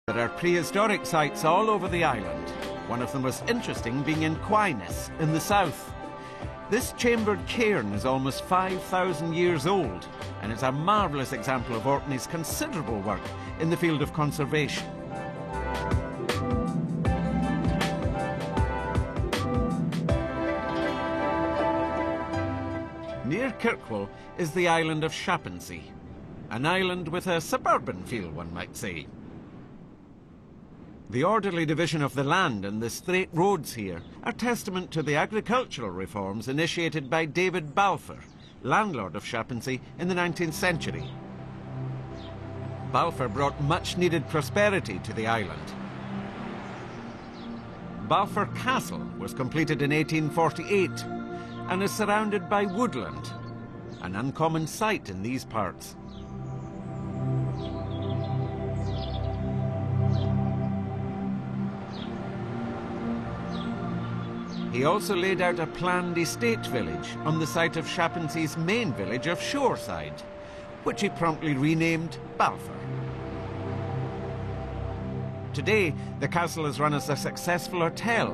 There are prehistoric sites all over the island, one of the most interesting being in Quyness in the south. This chambered cairn is almost 5,000 years old and is a marvellous example of Orkney's considerable work in the field of conservation. Near Kirkwall is the island of Shappensea, an island with a suburban feel, one might say. The orderly division of the land and the straight roads here are testament to the agricultural reforms initiated by David Balfour, landlord of Shappensea in the 19th century. Balfour brought much-needed prosperity to the island. Balfour Castle was completed in 1848 and is surrounded by woodland, an uncommon sight in these parts. He also laid out a planned estate village on the site of Shappensea's main village of Shoreside, which he promptly renamed Balfour. Today, the castle is run as a successful hotel.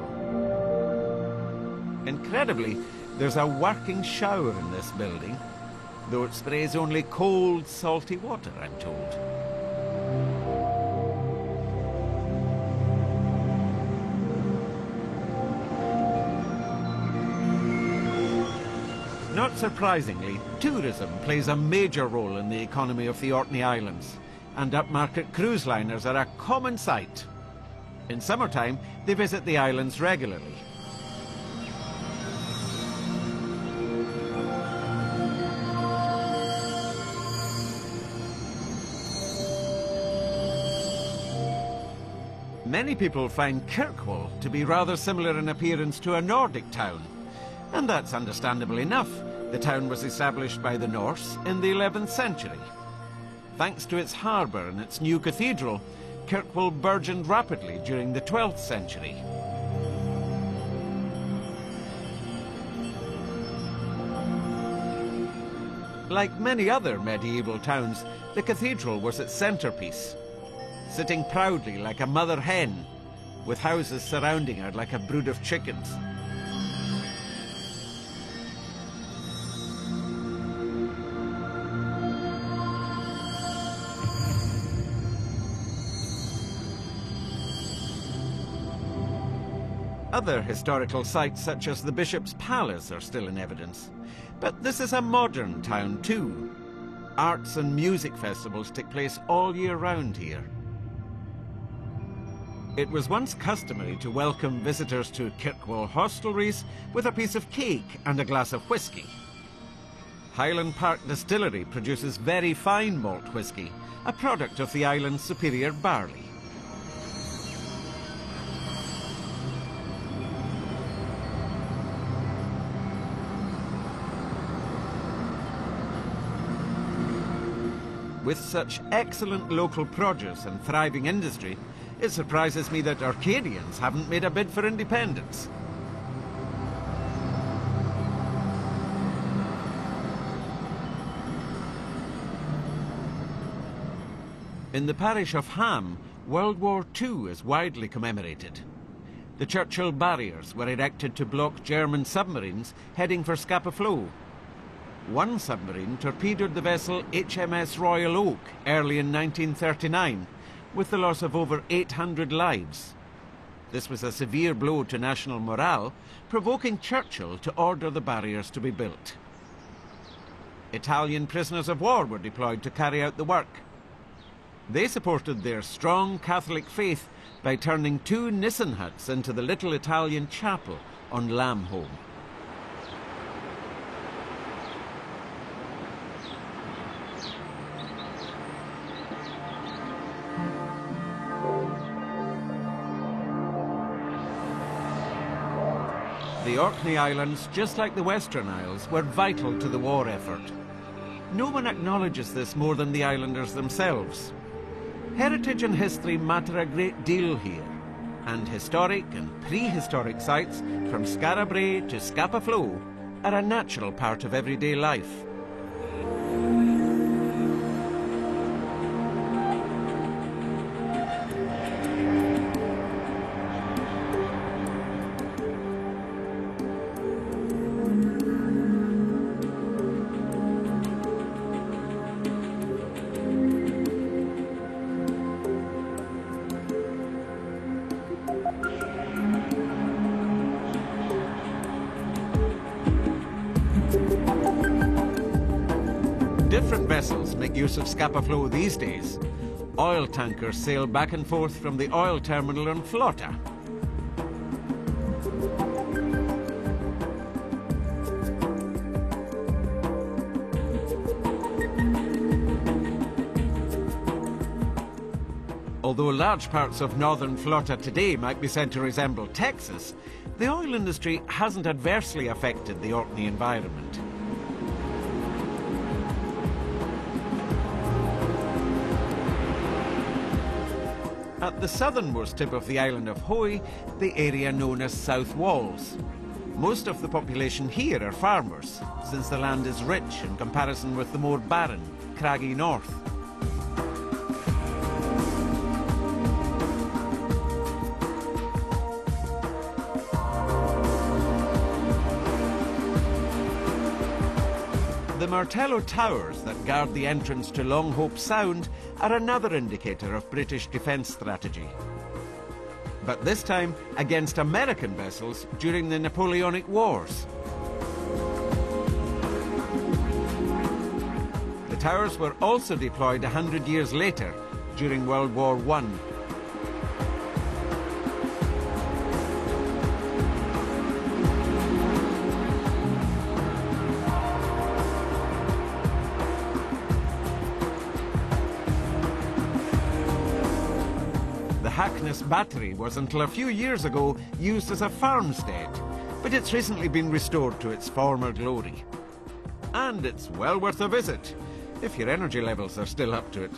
Incredibly, there's a working shower in this building, though it sprays only cold, salty water, I'm told. Not surprisingly, tourism plays a major role in the economy of the Orkney Islands, and upmarket cruise liners are a common sight. In summertime, they visit the islands regularly. Many people find Kirkwall to be rather similar in appearance to a Nordic town, and that's understandable enough. The town was established by the Norse in the 11th century. Thanks to its harbour and its new cathedral, Kirkwall burgeoned rapidly during the 12th century. Like many other medieval towns, the cathedral was its centrepiece, sitting proudly like a mother hen, with houses surrounding her like a brood of chickens. Other historical sites, such as the Bishop's Palace, are still in evidence. But this is a modern town too. Arts and music festivals take place all year round here. It was once customary to welcome visitors to Kirkwall hostelries with a piece of cake and a glass of whisky. Highland Park Distillery produces very fine malt whisky, a product of the island's superior barley. With such excellent local produce and thriving industry, it surprises me that Orcadians haven't made a bid for independence. In the parish of Ham, World War II is widely commemorated. The Churchill barriers were erected to block German submarines heading for Scapa Flow. One submarine torpedoed the vessel HMS Royal Oak early in 1939, with the loss of over 800 lives. This was a severe blow to national morale, provoking Churchill to order the barriers to be built. Italian prisoners of war were deployed to carry out the work. They supported their strong Catholic faith by turning 2 Nissen huts into the little Italian chapel on Lambholm. The Orkney Islands, just like the Western Isles, were vital to the war effort. No one acknowledges this more than the islanders themselves. Heritage and history matter a great deal here, and historic and prehistoric sites from Skara Brae to Scapa Flow are a natural part of everyday life. vessels make use of Scapa Flow these days. Oil tankers sail back and forth from the oil terminal in Flotta. Although large parts of northern Flotta today might be said to resemble Texas, the oil industry hasn't adversely affected the Orkney environment. At the southernmost tip of the island of Hoy, the area known as South Walls. Most of the population here are farmers, since the land is rich in comparison with the more barren, craggy north. The Martello Towers that guard the entrance to Longhope Sound are another indicator of British defence strategy. But this time against American vessels during the Napoleonic Wars. The towers were also deployed 100 years later during World War I. Hackness Battery was until a few years ago used as a farmstead, but it's recently been restored to its former glory. And it's well worth a visit, if your energy levels are still up to it.